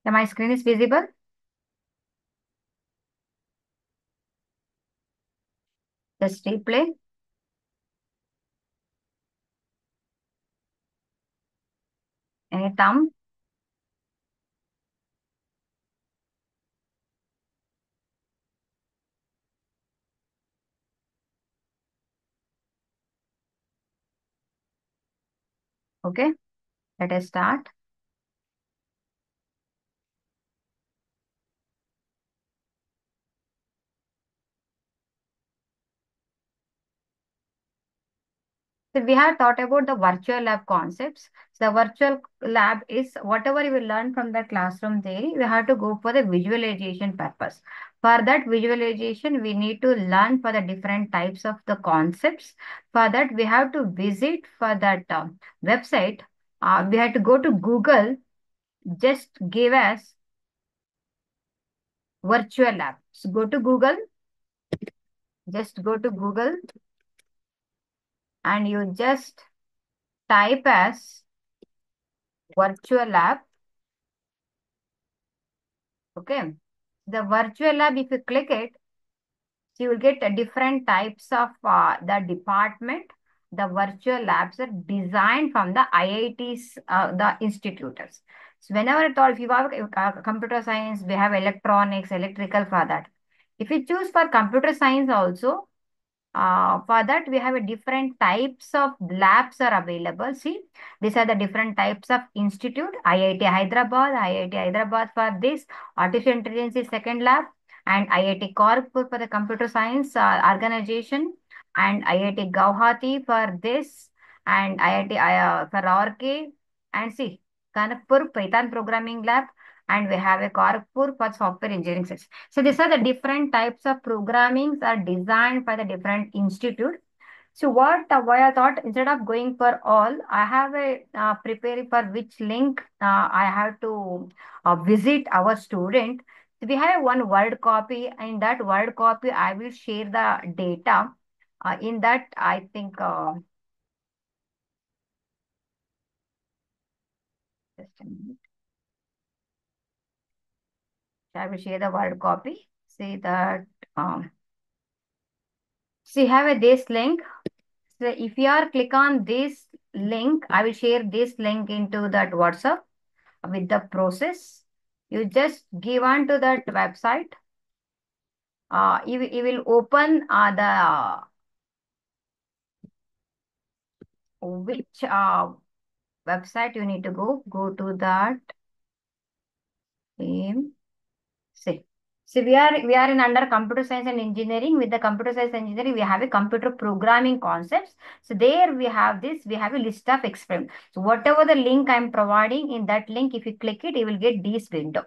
Yeah, my screen is visible. Just replay. Any thumb? Okay, let us start. So we have thought about the virtual lab concepts. So the virtual lab is whatever you will learn from the classroom theory, we have to go for the visualization purpose. For that visualization, we need to learn for the different types of the concepts. For that, we have to visit for that website. We have to go to Google. Just give us virtual lab. So go to Google. Just go to Google and you just type as virtual lab. Okay. The virtual lab, if you click it, so you will get different types of the department. The virtual labs are designed from the IITs, the institutors. So whenever at all, if you have computer science, we have electronics, electrical for that. If you choose for computer science also, for that, we have a different types of labs are available. See, these are the different types of institute. IIT Hyderabad for this, artificial intelligence is second lab, and IIT Kharagpur for the computer science organization, and IIT Guwahati for this, and IIT for RK, and see, Kanpur Python programming lab, and we have a Kharagpur for software engineering section. So these are the different types of programmings are designed by the different institute. So why I thought instead of going for all, I have a preparing for which link I have to visit our student. So we have one word copy. In that word copy, I will share the data. In that, I think just a minute. I will share the word copy. See that. Um, see, have a this link. So if you are click on this link, I will share this link into that WhatsApp with the process. You just give on to that website. You will open the which website you need to go. Go to that same. See. So we are in under computer science and engineering. With the computer science and engineering, we have a computer programming concepts. So there we have this, we have a list of experiments. So whatever the link I'm providing in that link, if you click it, you will get this window.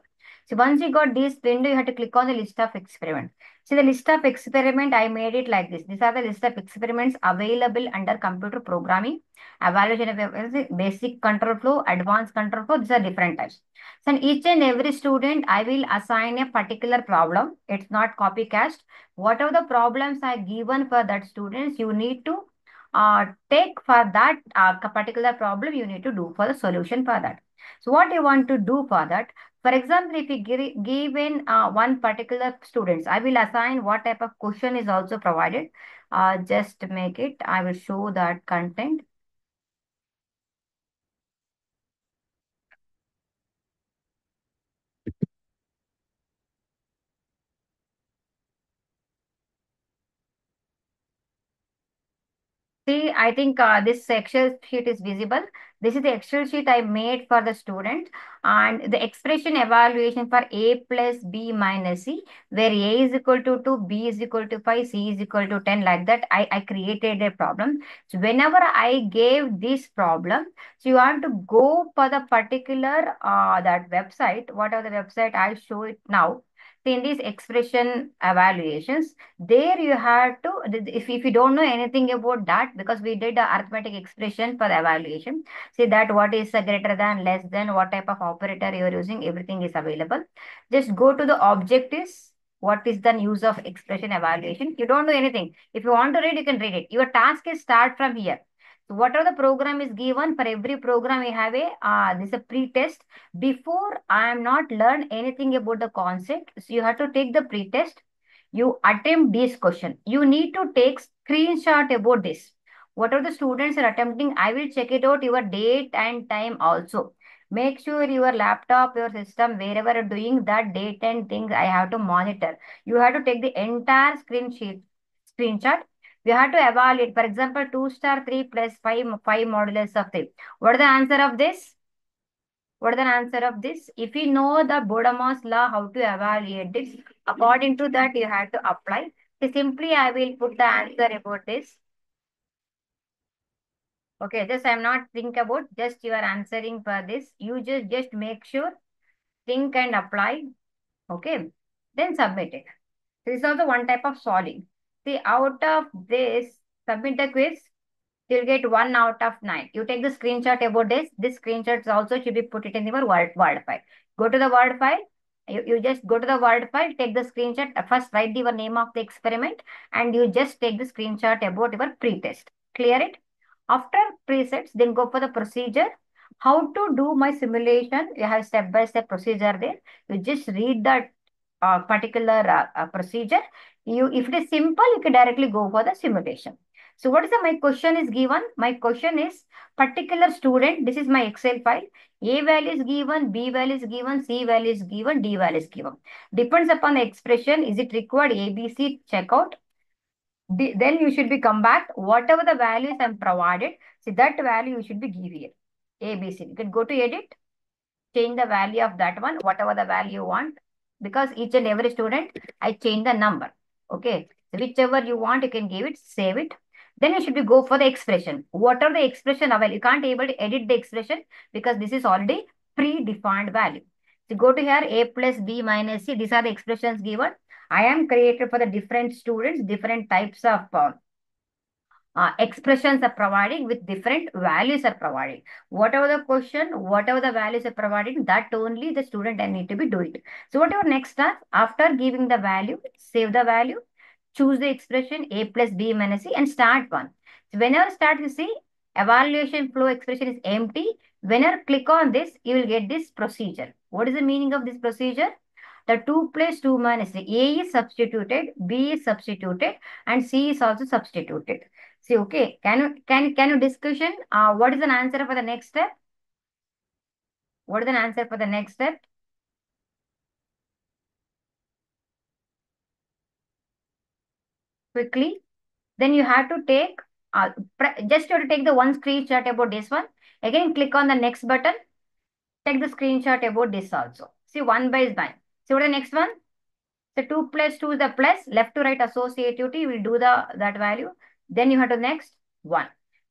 So once you got this window, you have to click on the list of experiment. See the list of experiment, I made it like this. These are the list of experiments available under computer programming, evaluation of basic control flow, advanced control flow. These are different types. So in each and every student, I will assign a particular problem. It's not copycat. Whatever the problems are given for that students, you need to take for that particular problem, you need to do for the solution for that. So what you want to do for that? For example, if you give in one particular students, I will assign what type of question is also provided. Just make it, I will show that content. See, I think this Excel sheet is visible. This is the Excel sheet I made for the student and the expression evaluation for A plus B minus C, where A is equal to 2, B is equal to 5, C is equal to 10, like that. I created a problem. So whenever I gave this problem, so you have to go for the particular that website, whatever the website I show it now. See, in these expression evaluations, there you have to, if you don't know anything about that, because we did the arithmetic expression for the evaluation, see that what is greater than, less than, what type of operator you are using, everything is available. Just go to the objectives. What is the use of expression evaluation? You don't know anything. If you want to read, you can read it. Your task is start from here. So whatever the program is given, for every program we have a this is a pre-test. Before I am not learn anything about the concept, so you have to take the pre-test. You attempt this question. You need to take screenshot about this. Whatever the students are attempting, I will check it out your date and time also. Make sure your laptop, your system, wherever you're doing that date and things, I have to monitor. You have to take the entire screenshot. You have to evaluate. For example, 2 star 3 plus 5, 5 modulus of 3. What is the answer of this? What is the answer of this? If you know the Bodemas law, how to evaluate this, according to that, you have to apply. So simply, I will put the answer about this. Okay, just I'm not think about, just you are answering for this. You just make sure, think and apply. Okay, then submit it. This is also one type of solving. See, out of this, submit the quiz. You'll get 1 out of 9. You take the screenshot about this. This screenshot also should be put it in your Word file. Go to the Word file. You just go to the Word file, take the screenshot. First, write the name of the experiment and you just take the screenshot about your pre-test. Clear it? After presets, then go for the procedure. How to do my simulation? You have step-by-step procedure there. You just read that particular procedure. If it is simple, you can directly go for the simulation. So what is my question is given? My question is particular student. This is my Excel file. A value is given, B value is given, C value is given, D value is given. Depends upon the expression. Is it required ABC checkout? Then you should be come back. Whatever the values I'm provided, see that value you should be give here. ABC. You can go to edit, change the value of that one, whatever the value you want. Because each and every student, I change the number. Okay. So whichever you want, you can give it, save it. Then you should be go for the expression. What are the expression available? You can't able to edit the expression because this is already predefined value. So go to here, A plus B minus C. These are the expressions given. I am created for the different students, different types of expressions are providing with different values are providing. Whatever the question, whatever the values are providing, that only the student I need to be doing. So whatever next task, after giving the value, save the value, choose the expression A plus B minus C and start one. So whenever start you see evaluation flow expression is empty. Whenever click on this, you will get this procedure. What is the meaning of this procedure? The 2 plus 2 minus 3. A is substituted, B is substituted, and C is also substituted. See, okay, can you discussion? What is an answer for the next step? What is an answer for the next step? Quickly. Then you have to take, just you have to take the one screenshot about this one. Again, click on the next button. Take the screenshot about this also. See, 1 by is 9. See what the next one? So 2 plus 2 is the plus, left to right associativity will do that value. Then you have to next 1.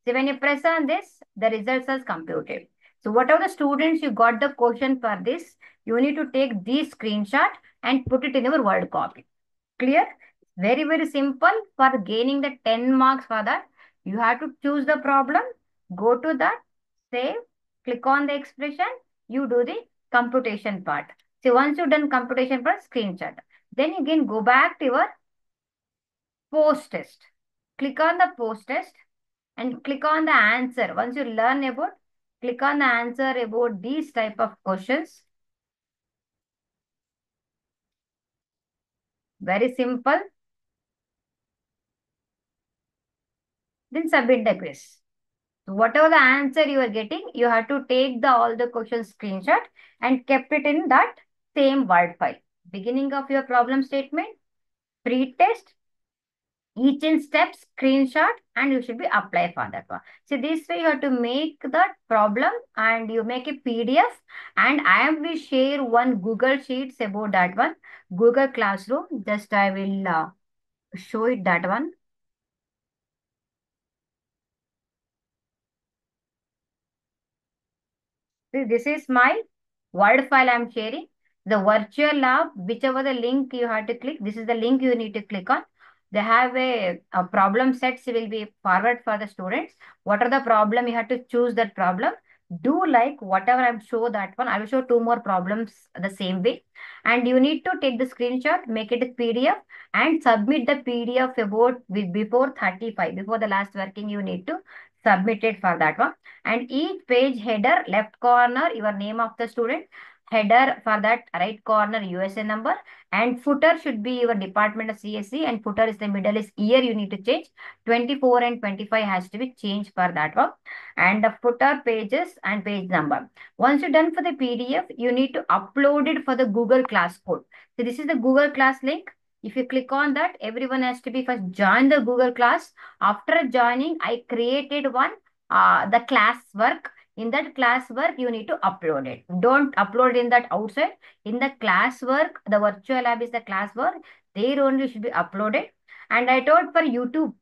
So when you press on this, the results are computed. So whatever the students you got the question for this, you need to take this screenshot and put it in your Word copy. Clear? Very, very simple. For gaining the 10 marks for that, you have to choose the problem, go to that, save, click on the expression, you do the computation part. So once you've done computation part, screenshot. Then you can go back to your post test. Click on the post test and click on the answer. Once you learn about, click on the answer about these type of questions. Very simple. Then submit the quiz. So whatever the answer you are getting, you have to take all the questions screenshot and kept it in that same Word file. Beginning of your problem statement, pre-test, each in step screenshot and you should be apply for that one. So this way you have to make that problem and you make a PDF and I will share one Google Sheets about that one. Google Classroom. Just I will show it that one. See, this is my Word file I'm sharing. The virtual lab, whichever the link you have to click, this is the link you need to click on. They have a problem sets will be forward for the students. What are the problem? You have to choose that problem. Do like whatever I'm show that one. I will show two more problems the same way. And you need to take the screenshot, make it a PDF and submit the PDF about before 35, before the last working you need to submitted for that one. And each page header, left corner, your name of the student, header for that right corner, USA number, and footer should be your department of CSE, and footer is the middle is year you need to change. 24 and 25 has to be changed for that one. And the footer pages and page number. Once you're done for the PDF, you need to upload it for the Google Class code. So this is the Google Class link. If you click on that, everyone has to be first join the Google Class. After joining, I created one, the class work. In that class work, you need to upload it. Don't upload in that outside. In the class work, the virtual lab is the class work. There only should be uploaded. And I told for YouTube,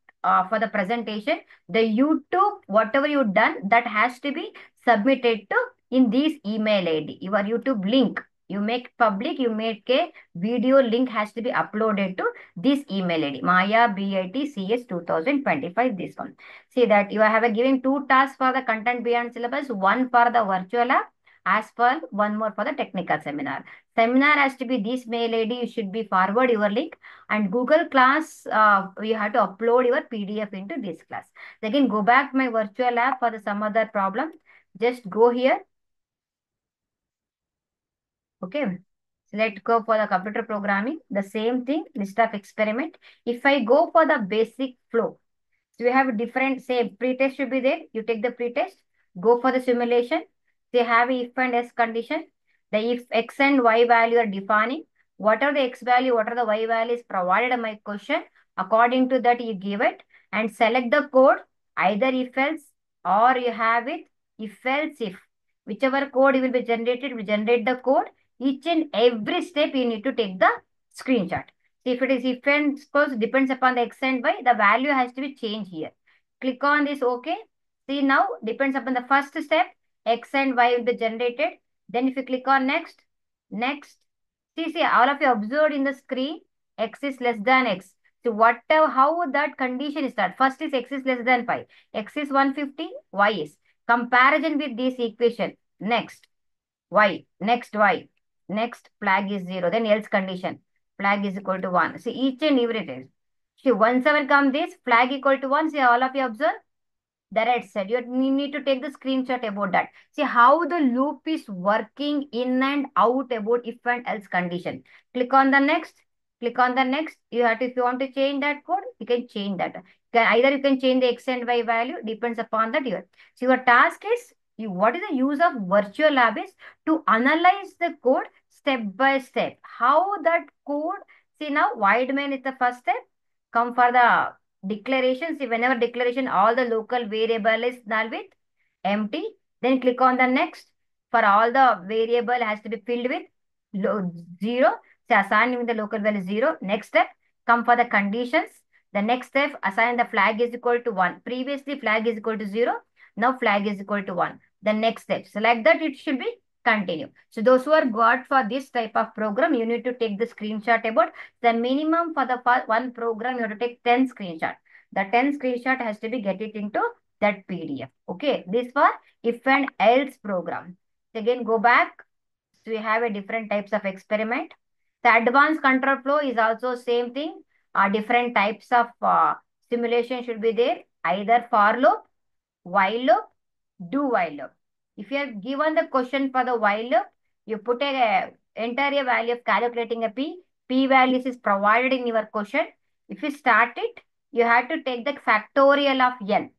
for the presentation, the YouTube, whatever you done, that has to be submitted to in this email ID, your YouTube link. You make public, you make a video link has to be uploaded to this email ID, Maya BITCS 2025, this one. See that you have a giving two tasks for the content beyond syllabus, one for the virtual lab, as well one more for the technical seminar. Seminar has to be this mail ID, you should be forward your link, and Google Class, you have to upload your PDF into this class. Again, go back my virtual lab for the some other problem. Just go here. Okay. So let's go for the computer programming. The same thing, list of experiment. If I go for the basic flow, so we have different, say, pretest should be there. You take the pretest, go for the simulation. They have if and else condition. The if x and y value are defining. What are the x value, what are the y values provided in my question. According to that, you give it and select the code, either if else or you have it if else if. Whichever code will be generated, will generate the code. Each and every step you need to take the screenshot. See, if it is if and suppose depends upon the x and y, the value has to be changed here. Click on this OK. See now depends upon the first step, x and y will be generated. Then if you click on next, next. See, all of you observed in the screen, x is less than x. So whatever, how that condition is that? First is x is less than 5. X is 150, y is. Comparison with this equation. Next, y, next y, next flag is 0. Then else condition, flag is equal to 1. See, each and every it is. See, 1 7 come this, flag equal to 1. See, all of you observe. The right side, you need to take the screenshot about that. See how the loop is working in and out about if and else condition. Click on the next. Click on the next. You have to, if you want to change that code, you can change that. Either you can change the x and y value, depends upon that here. So your task is, what is the use of virtual lab is to analyze the code step by step. How that code, see now, wide main is the first step. Come for the declaration. See, whenever declaration, all the local variable is null with empty. Then click on the next. For all the variable has to be filled with 0. So assign with the local value 0. Next step, come for the conditions. The next step, assign the flag is equal to 1. Previously flag is equal to 0. Now flag is equal to 1. The next step, select that it should be continue. So those who are got for this type of program, you need to take the screenshot about the minimum for the one program, you have to take 10 screenshot. The 10 screenshot has to be get it into that PDF. Okay, this for if and else program. So again, go back. So we have a different types of experiment. The advanced control flow is also same thing. Different types of simulation should be there. Either for loop, while loop, do while loop. If you are given the question for the while loop, you put enter a value of calculating a p values is provided in your question. If you start it, you have to take the factorial of n.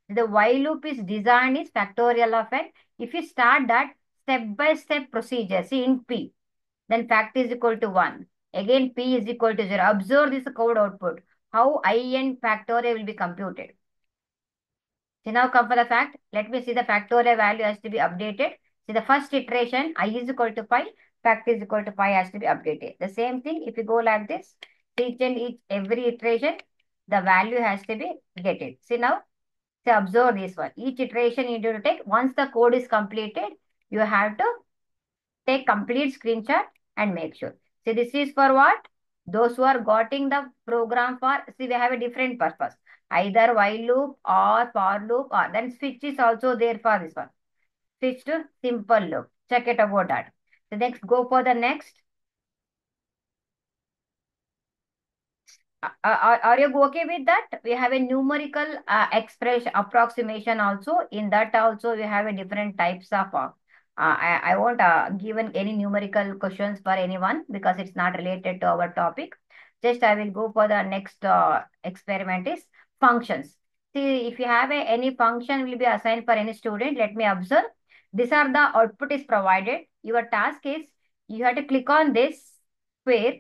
The while loop is designed is factorial of n. If you start that step by step procedure, see in p, then fact is equal to 1. Again p is equal to 0. Observe this code output. How in factorial will be computed. So now come for the fact. Let me see the factorial value has to be updated. See the first iteration, I is equal to pi, fact is equal to pi has to be updated. The same thing, if you go like this, each and each, every iteration, the value has to be get it. See now, say observe this one. Each iteration you need to take. Once the code is completed, you have to take complete screenshot and make sure. See, this is for what? Those who are getting the program for, see, we have a different purpose. Either while loop or for loop, or then switch is also there for this one. Switch to simple loop. Check it about that. So next, go for the next. Are you okay with that? We have a numerical expression approximation also. In that also we have a different types of. I won't given any numerical questions for anyone because it's not related to our topic. Just I will go for the next experiment is functions. See, if you have any function will be assigned for any student. Let me observe. These are the output is provided. Your task is you have to click on this square.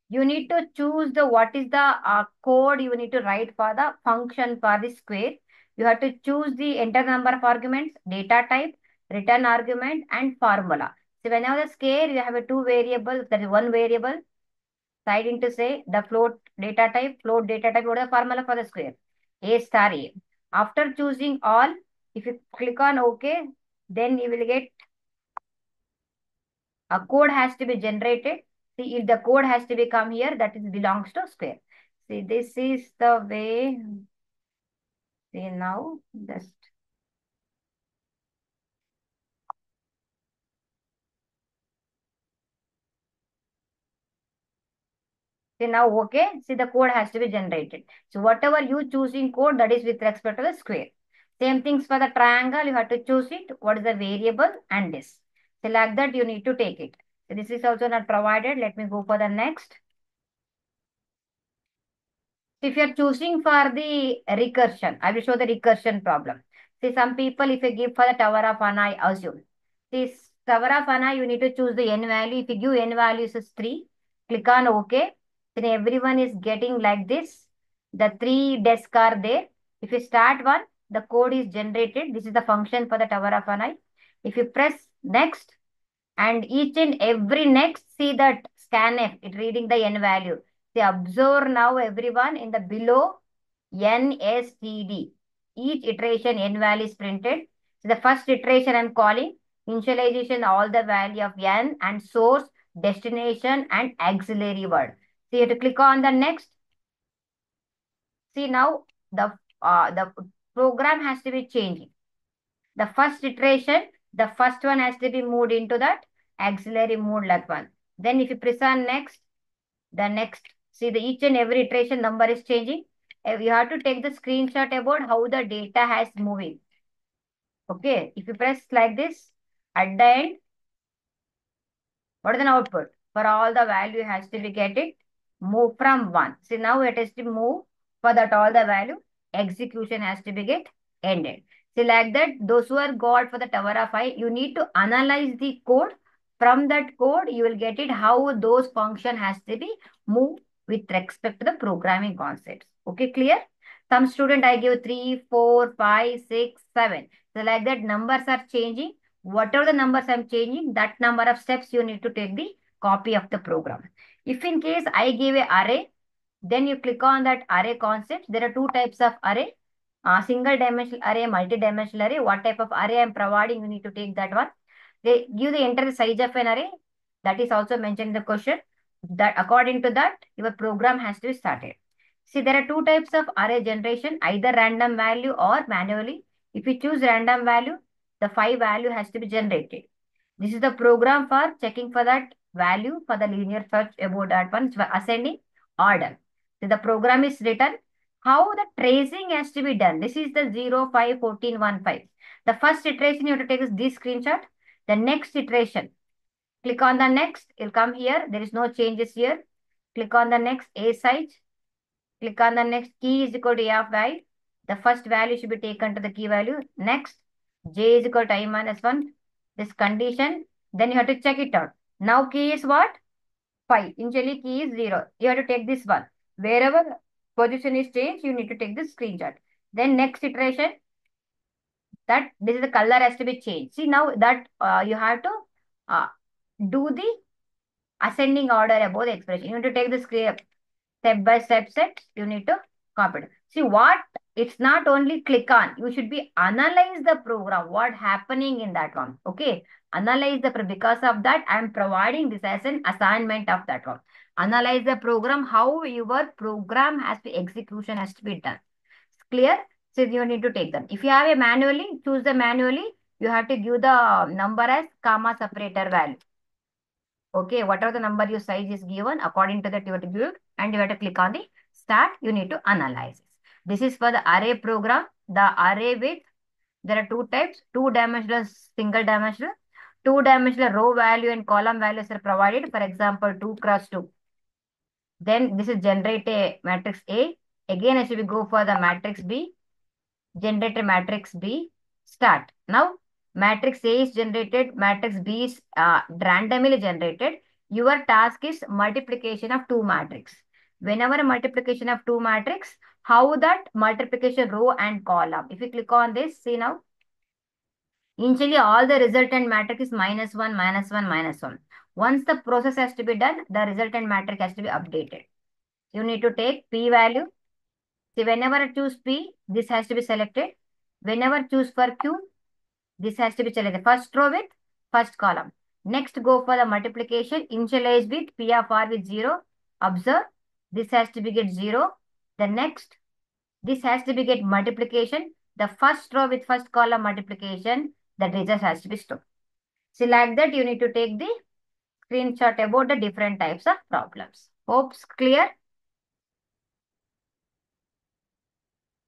You need to choose the what is the code you need to write for the function for the square. You have to choose the enter number of arguments, data type, return argument, and formula. So whenever the square, you have a two variables, that is one variable, side into say the float data type, what is the formula for the square? A star A. After choosing all, if you click on OK, then you will get a code has to be generated. See, if the code has to become here, that is belongs to square. See, this is the way. See now, just see now, okay. See, the code has to be generated. So whatever you choose in code, that is with respect to the square. Same things for the triangle, you have to choose it. What is the variable and this. So like that, you need to take it. So this is also not provided. Let me go for the next. If you're choosing for the recursion, I will show the recursion problem. See, some people, if you give for the tower of Anna, I assume. This tower of Anna, you need to choose the n value. If you give n values is 3, click on OK. Then everyone is getting like this. The 3 desks are there. If you start one, the code is generated. This is the function for the tower of Anna. If you press next, and each and every next, see that scanf, it reading the n value. See, observe now everyone in the below NSTD. Each iteration n value is printed. So the first iteration I'm calling initialization all the value of n and source, destination and auxiliary word. So you have to click on the next. See now the program has to be changing. The first iteration, the first one has to be moved into that auxiliary mode like one. Then if you press on next, the next, see the each and every iteration number is changing. You have to take the screenshot about how the data has moving. Okay, if you press like this, at the end, what is an output? For all the value has to be get it, move from 1. See now it has to move for that all the value, execution has to be get ended. See like that, those who are got for the tower of I, you need to analyze the code. From that code, you will get it how those function has to be moved with respect to the programming concepts. Okay, clear? Some student I give 3, 4, 5, 6, 7. So like that numbers are changing. Whatever the numbers I'm changing, that number of steps you need to take the copy of the program. If in case I give a array, then you click on that array concept. There are two types of array. Single dimensional array, multi-dimensional array. What type of array I'm providing, you need to take that one. They give the enter size of an array. That is also mentioned in the question. That according to that, your program has to be started. See, there are two types of array generation, either random value or manually. If you choose random value, the 5 value has to be generated. This is the program for checking for that value for the linear search about that one ascending order. So the program is written. How the tracing has to be done. This is the 0, 5, 14, 1, 5. The first iteration you have to take is this screenshot. The next iteration. Click on the next. It'll come here. There is no changes here. Click on the next A size. Click on the next key is equal to A of I. The first value should be taken to the key value. Next, J is equal to I minus 1. This condition, then you have to check it out. Now key is what? 5. Initially key is 0. You have to take this one. Wherever position is changed, you need to take this screenshot. Then next iteration, that this is the color has to be changed. See now that you have to uh, do the ascending order above the expression. You need to take the script step by step steps. You need to copy it. See what? It's not only click on. You should be analyze the program. What happening in that one? Okay. Analyze the because of that I am providing this as an assignment of that one. Analyze the program. How your program has to execution has to be done. Clear? So you need to take them. If you have a manually, choose the manually. You have to give the number as comma separator value. Okay, whatever the number your size is given, according to that you have to give and you have to click on the Start. You need to analyze it. This is for the array program. The array width, there are two types, two-dimensional, single-dimensional. Two-dimensional row value and column values are provided. For example, 2 cross 2. Then this is generate a matrix A. Again, as we go for the matrix B, generate a matrix B. Start. Now, matrix A is generated, matrix B is randomly generated. Your task is multiplication of two matrix. Whenever multiplication of two matrix, how that multiplication row and column. If you click on this, see now, initially all the resultant matrix is minus 1, minus 1, minus 1. Once the process has to be done, the resultant matrix has to be updated. You need to take P value. See, whenever I choose P, this has to be selected. Whenever choose for Q, this has to be selected. First row with first column. Next, go for the multiplication. Initialize with P of R with 0. Observe, this has to be get 0. The next, this has to be get multiplication. The first row with first column multiplication, the result has to be stored. See, like that, you need to take the screenshot about the different types of problems. Hopes clear?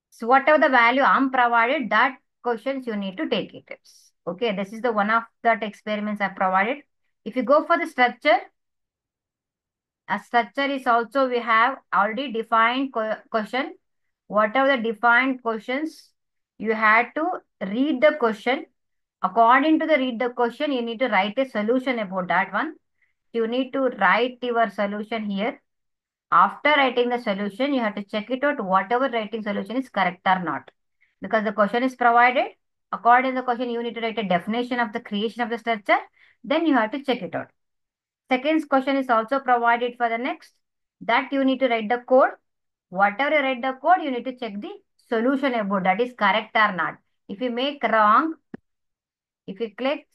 So whatever the value I'm provided, that questions you need to take it. Okay, this is the one of that experiments I provided. If you go for the structure, a structure is also we have already defined question. Whatever the defined questions, you had to read the question. According to the read the question, you need to write a solution about that one. You need to write your solution here. After writing the solution, you have to check it out whatever writing solution is correct or not. Because the question is provided. According to the question, you need to write a definition of the creation of the structure. Then you have to check it out. Second question is also provided for the next. That you need to write the code. Whatever you write the code, you need to check the solution about that is correct or not. If you make wrong, if you click,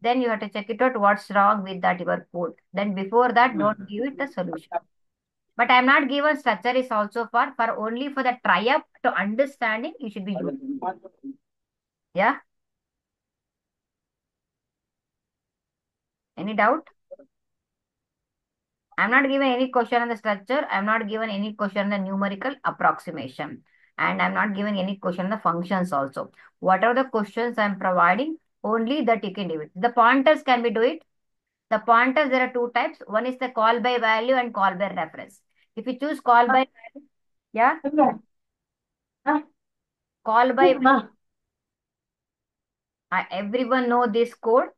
then you have to check it out what's wrong with that your code. Then before that, don't give it the solution. But I'm not given structure is also for only for the try up to understanding you should be using. Yeah. Any doubt? I'm not given any question on the structure. I'm not given any question on the numerical approximation. And I'm not giving any question on the functions also. Whatever the questions I'm providing, only that you can do it. The pointers can be do it. The pointers, there are two types. One is the call by value and call by reference. If you choose call by value, yeah, call by value. Everyone know this code.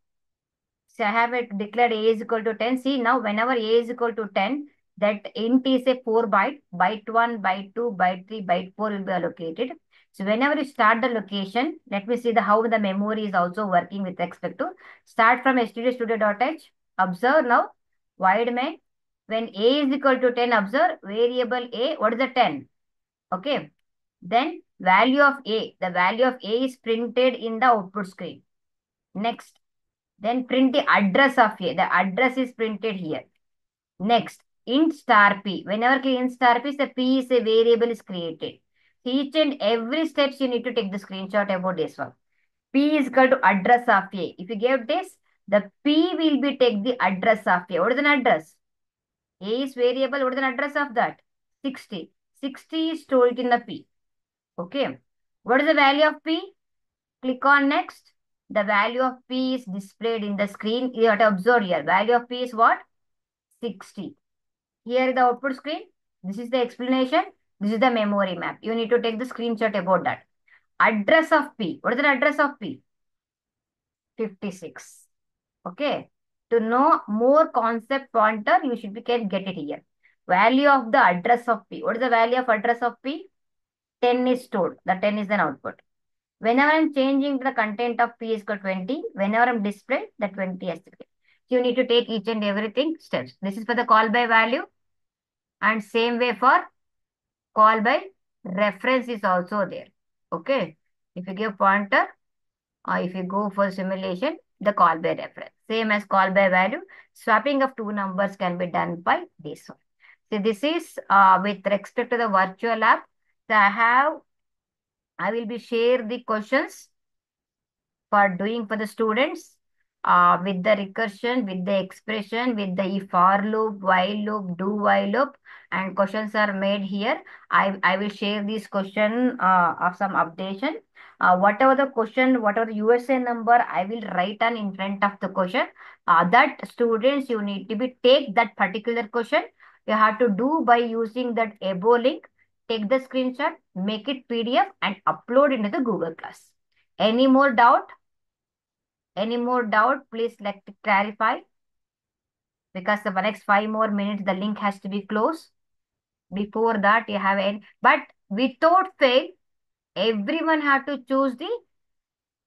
So I have it declared A is equal to 10. See now whenever A is equal to 10, that int is a 4 byte. Byte 1, byte 2, byte 3, byte 4 will be allocated. So whenever you start the location, let me see the how the memory is also working with respect to. Start from stdstudio.h. Observe now, void main. When A is equal to 10, observe variable A. What is the 10? Okay. Then value of A. The value of A is printed in the output screen. Next. Then print the address of A. The address is printed here. Next, int star P. Whenever int star P, the P is a variable is created. Each and every steps you need to take the screenshot about this one. P is equal to address of A. If you give this, the P will be take the address of A. What is an address? A is variable. What is an address of that? 60. 60 is stored in the P. Okay. What is the value of P? Click on next. The value of P is displayed in the screen. You have to observe here. Value of P is what? 60. Here is the output screen. This is the explanation. This is the memory map. You need to take the screenshot about that. Address of P. What is the address of P? 56. Okay. To know more concept pointer, you should can get it here. Value of the address of P. What is the value of address of P? 10 is stored. The 10 is an output. Whenever I'm changing the content of P is equal to 20, whenever I'm displayed, the 20 has to be. So you need to take each and everything steps. This is for the call by value. And same way for call by reference is also there. Okay. If you give pointer or if you go for simulation, the call by reference. Same as call by value. Swapping of two numbers can be done by this one. So this is with respect to the virtual lab. So I will be share the questions for doing for the students. with the recursion, with the expression, with the if for loop, while loop, do while loop, and questions are made here. I will share this question of some updation. Whatever the question, whatever the USA number, I will write on in front of the question. That students, you need to be take that particular question. You have to do by using that above link. Take the screenshot, make it PDF, and upload into the Google Class. Any more doubt? Any more doubt? Please let to clarify, because the next 5 more minutes the link has to be closed. Before that, you have any, but without fail, everyone have to choose the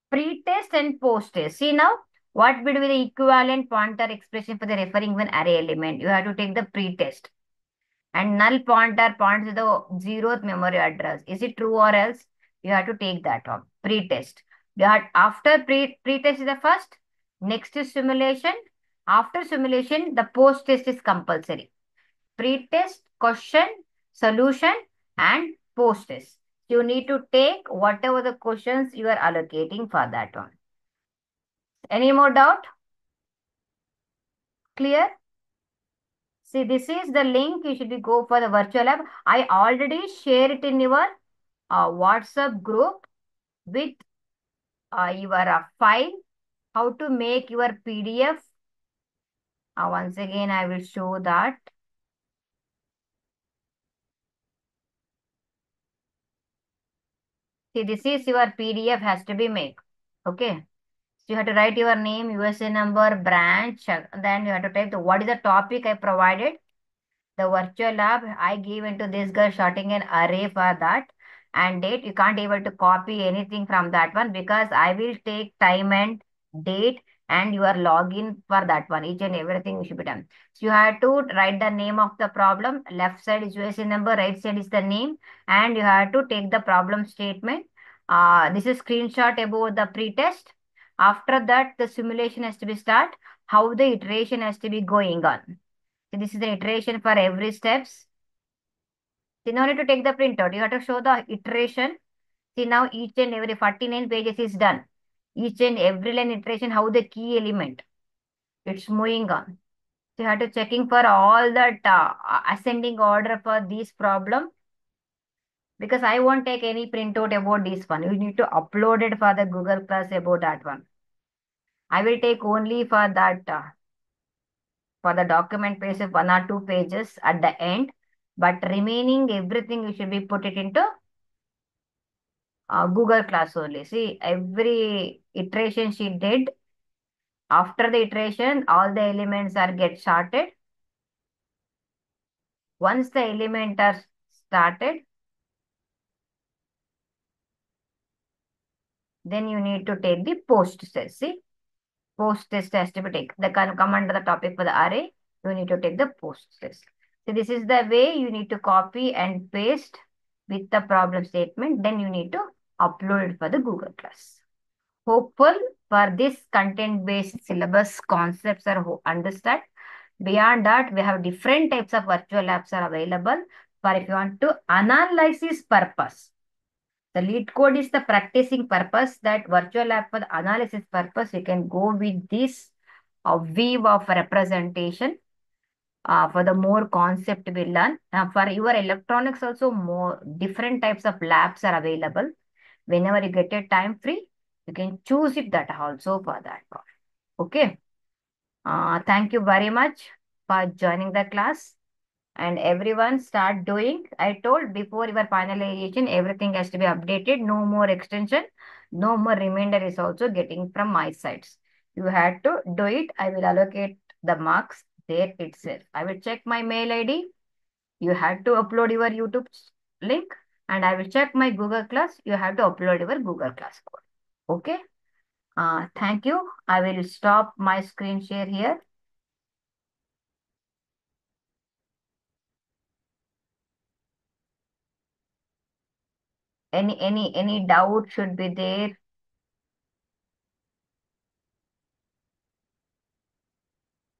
pre-test and post-test. See now, what would be the equivalent pointer expression for the referring one array element? You have to take the pre-test. And null pointer points to the zeroth memory address. Is it true or else? You have to take that one. Pre-test. After pre-test is the first. Next is simulation. After simulation, the post-test is compulsory. Pre-test, question, solution, and post-test. You need to take whatever the questions you are allocating for that one. Any more doubt? Clear? See, this is the link you should be go for the virtual lab. I already share it in your WhatsApp group with your file, how to make your PDF. Once again, I will show that. See, this is your PDF has to be made. Okay. So you have to write your name, USA number, branch, then you have to type the what is the topic I provided. The virtual lab I give into this girl shorting an array for that, and date. You can't able to copy anything from that one, because I will take time and date and your login for that one. Each and everything should be done. So you have to write the name of the problem. Left side is USA number, right side is the name, and you have to take the problem statement. This is screenshot about the pre-test. After that, the simulation has to be start. How the iteration has to be going on. So this is the iteration for every steps. See, no need to take the printout. You have to show the iteration. See, now each and every 49 pages is done. Each and every line iteration, how the key element. It's moving on. So you have to checking for all that ascending order for this problem. Because I won't take any printout about this one. You need to upload it for the Google Class about that one. I will take only for that for the document page of 1 or 2 pages at the end, but remaining everything you should be put it into Google Class only. See, every iteration she did. After the iteration, all the elements are get sorted. Once the elements are started, then you need to take the post test. See, post test has to be taken. The come under the topic for the array. You need to take the post test. So this is the way you need to copy and paste with the problem statement. Then you need to upload it for the Google Class. Hopeful for this content-based syllabus concepts are understood. Beyond that, we have different types of virtual labs are available for if you want to analysis purpose. The lead code is the practicing purpose. That virtual lab for the analysis purpose, you can go with this view of representation. For the more concept we learn. For your electronics also, more different types of labs are available. Whenever you get a time free, you can choose it that also for that part. Okay. Thank you very much for joining the class. And everyone start doing. I told before your finalization, everything has to be updated. No more extension. No more remainder is also getting from my sides. You had to do it. I will allocate the marks there itself. I will check my mail ID. You had to upload your YouTube link, and I will check my Google Class. You have to upload your Google Class code. Okay. Thank you. I will stop my screen share here. Any doubt should be there.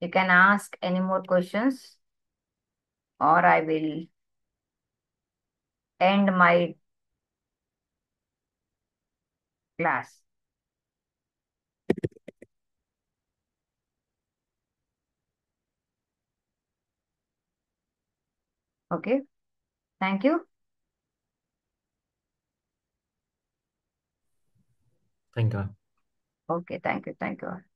You can ask any more questions, or I will end my class. Okay. Thank you. Thank you. Okay. Thank you. Thank you.